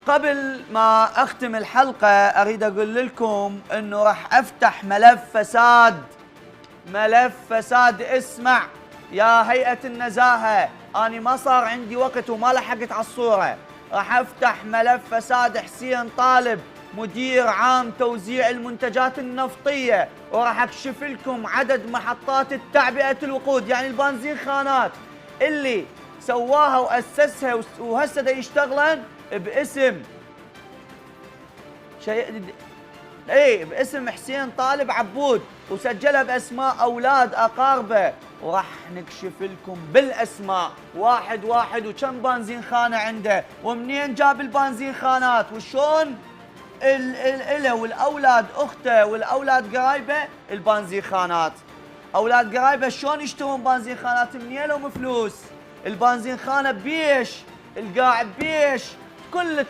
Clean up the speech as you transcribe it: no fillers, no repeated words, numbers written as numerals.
قبل ما أختم الحلقة أريد أقول لكم أنه راح أفتح ملف فساد. اسمع يا هيئة النزاهة، أنا ما صار عندي وقت وما لحقت على الصورة. راح أفتح ملف فساد حسين طالب مدير عام توزيع المنتجات النفطية، وراح أكشف لكم عدد محطات التعبئة الوقود، يعني البنزين خانات اللي سواها وأسسها وهسه دا يشتغلن باسم باسم حسين طالب عبود، وسجلها باسماء اولاد اقاربه، وراح نكشف لكم بالاسماء واحد واحد وكم بنزين خانه عنده ومنين جاب البنزين خانات وشون اله والاولاد اخته والاولاد قرايبه البنزين خانات. اولاد قرايبه شلون يشترون بنزين خانات؟ منين لهم فلوس؟ البنزين خانه بيش؟ القاع بيش؟ كل